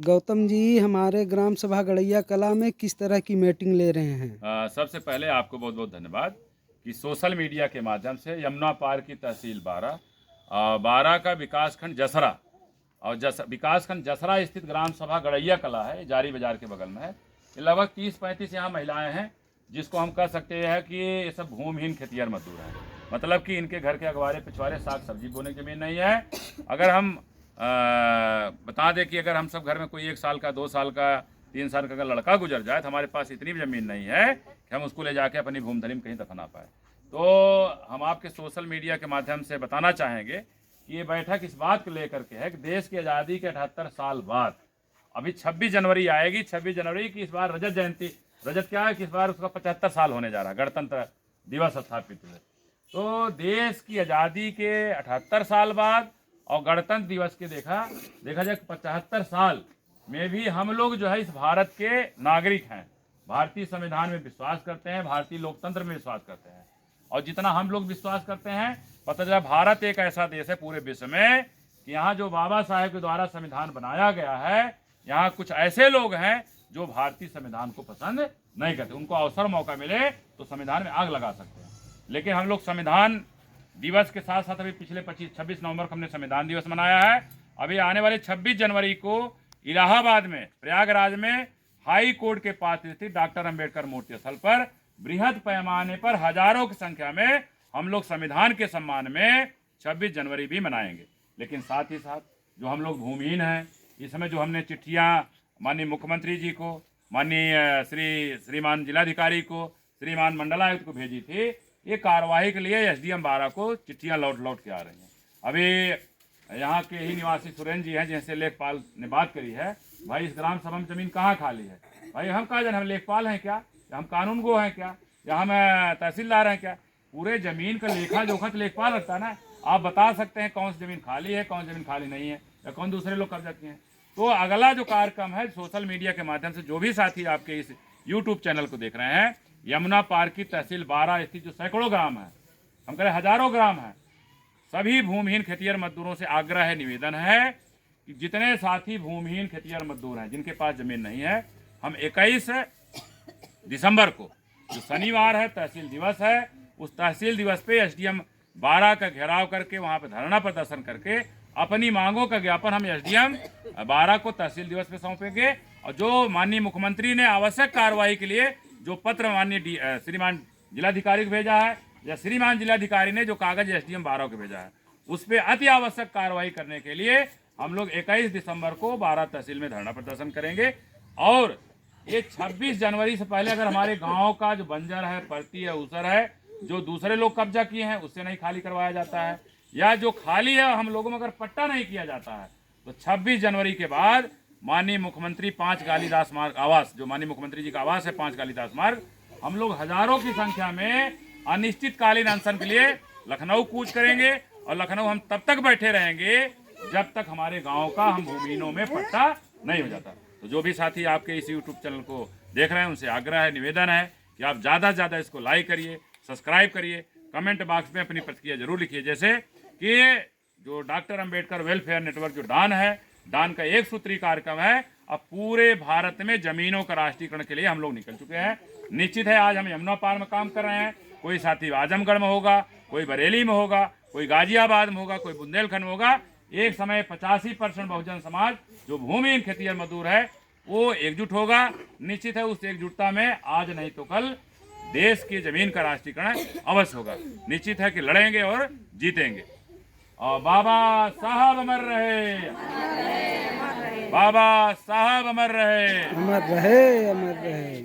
गौतम जी, हमारे ग्राम सभा गड़ैया कला में किस तरह की मीटिंग ले रहे हैं? सबसे पहले आपको बहुत बहुत धन्यवाद कि सोशल मीडिया के माध्यम से यमुना पार की तहसील बारा का विकासखंड जसरा और विकासखंड जसरा स्थित ग्राम सभा गड़ैया कला है, जारी बाजार के बगल में है। ये लगभग 30-35 यहाँ महिलाएं हैं, जिसको हम कह सकते हैं कि ये सब भूमिहीन खेतिहर मजदूर हैं। मतलब कि इनके घर के अगवारे पिछवाड़े साग सब्जी बोने की ज़मीन नहीं है। अगर हम बता दें कि अगर हम सब घर में कोई 1 साल का, 2 साल का, 3 साल का अगर लड़का गुजर जाए तो हमारे पास इतनी भी ज़मीन नहीं है कि हम उसको ले जाके अपनी भूमधनी में कहीं दफना पाए। तो हम आपके सोशल मीडिया के माध्यम से बताना चाहेंगे कि ये बैठक इस बात को लेकर के है कि देश की आज़ादी के 78 साल बाद अभी 26 जनवरी आएगी। 26 जनवरी की इस बार रजत जयंती, रजत क्या है कि इस बार उसका 75 साल होने जा रहा है, गणतंत्र दिवस स्थापित हुए। तो देश की आज़ादी के 78 साल बाद और गणतंत्र दिवस के देखा जाए 75 साल में भी हम लोग जो है इस भारत के नागरिक हैं, भारतीय संविधान में विश्वास करते हैं, भारतीय लोकतंत्र में विश्वास करते हैं। और जितना हम लोग विश्वास करते हैं, पता चला भारत एक ऐसा देश है पूरे विश्व में कि यहाँ जो बाबा साहेब के द्वारा संविधान बनाया गया है, यहाँ कुछ ऐसे लोग हैं जो भारतीय संविधान को पसंद नहीं करते। उनको अवसर मौका मिले तो संविधान में आग लगा सकते हैं। लेकिन हम लोग संविधान दिवस के साथ साथ अभी पिछले 26 नवंबर को हमने संविधान दिवस मनाया है। अभी आने वाले 26 जनवरी को इलाहाबाद में, प्रयागराज में हाई कोर्ट के पास स्थित डॉक्टर अंबेडकर मूर्ति स्थल पर बृहद पैमाने पर हजारों की संख्या में हम लोग संविधान के सम्मान में 26 जनवरी भी मनाएंगे। लेकिन साथ ही साथ जो हम लोग भूमिहीन हैं, इस समय जो हमने चिट्ठियाँ माननीय मुख्यमंत्री जी को, माननीय श्रीमान जिलाधिकारी को, श्रीमान मंडलायुक्त को भेजी थी, ये कार्यवाही के लिए एसडीएम बारा को चिट्ठियाँ लौट के आ रही हैं। अभी यहाँ के ही निवासी सुरेंद्र जी हैं जिनसे लेखपाल ने बात करी है, भाई इस ग्राम सभा में जमीन कहाँ खाली है। भाई हम कहा जाए, हम लेखपाल हैं क्या, या हम कानून गो हैं क्या, या हम तहसीलदार हैं क्या? पूरे जमीन का लेखा जोखा तो लेखपाल रखता है ना। आप बता सकते हैं कौन सी जमीन खाली है, कौन सी जमीन खाली नहीं है, या कौन दूसरे लोग कब्जा किए हैं। तो अगला जो कार्यक्रम है सोशल मीडिया के माध्यम से जो भी साथी आपके इस यूट्यूब चैनल को देख रहे हैं, यमुना पार की तहसील बारा स्थित जो सैकड़ों ग्राम है, हम कह रहे हजारों ग्राम है, सभी भूमिहीन खेतिहर मजदूरों से आग्रह है, निवेदन है कि जितने साथी भूमिहीन खेतिहर मजदूर हैं जिनके पास जमीन नहीं है, हम 21 दिसंबर को जो शनिवार है तहसील दिवस है, उस तहसील दिवस पे एसडीएम बारा का घेराव करके वहाँ पे धरना प्रदर्शन करके अपनी मांगों का ज्ञापन हम एसडीएम बारा को तहसील दिवस पे सौंपेंगे। और जो माननीय मुख्यमंत्री ने आवश्यक कार्रवाई के लिए जो पत्र माननीय श्रीमान जिलाधिकारी को भेजा है, या श्रीमान जिलाधिकारी ने जो कागज एसडीएम बारा को भेजा है, उस पर अति आवश्यक कार्रवाई करने के लिए हम लोग 21 दिसंबर को बारा तहसील में धरना प्रदर्शन करेंगे। और ये 26 जनवरी से पहले अगर हमारे गांव का जो बंजर है, परती है, ऊसर है, जो दूसरे लोग कब्जा किए हैं, उससे नहीं खाली करवाया जाता है, या जो खाली है हम लोगों में अगर पट्टा नहीं किया जाता है, तो 26 जनवरी के बाद माननीय मुख्यमंत्री 5 गालीदास मार्ग आवास, जो माननीय मुख्यमंत्री जी का आवास है 5 गालीदास मार्ग, हम लोग हजारों की संख्या में अनिश्चितकालीन अनशन के लिए लखनऊ कूच करेंगे। और लखनऊ हम तब तक बैठे रहेंगे जब तक हमारे गाँव का हम भूमिहीनों में पट्टा नहीं हो जाता। तो जो भी साथी आपके इस यूट्यूब चैनल को देख रहे हैं, उनसे आग्रह है, निवेदन है कि आप ज़्यादा से ज़्यादा इसको लाइक करिए, सब्सक्राइब करिए, कमेंट बॉक्स में अपनी प्रतिक्रिया जरूर लिखिए। जैसे कि जो डॉक्टर अंबेडकर वेलफेयर नेटवर्क जो डान है, डान का एक सूत्री कार्यक्रम है, अब पूरे भारत में जमीनों का राष्ट्रीयकरण के लिए हम लोग निकल चुके हैं। निश्चित है आज हम यमुना पार में काम कर रहे हैं, कोई साथी आजमगढ़ में होगा, कोई बरेली में होगा, कोई गाजियाबाद में होगा, कोई बुंदेलखंड में होगा। एक समय 85% बहुजन समाज जो भूमिहीन खेतिहर मजदूर है वो एकजुट होगा। निश्चित है उस एकजुटता में आज नहीं तो कल देश की जमीन का राष्ट्रीयकरण अवश्य होगा। निश्चित है कि लड़ेंगे और जीतेंगे। और बाबा साहब अमर रहे, बाबा साहब अमर रहे, अमर रहे, अमर रहे।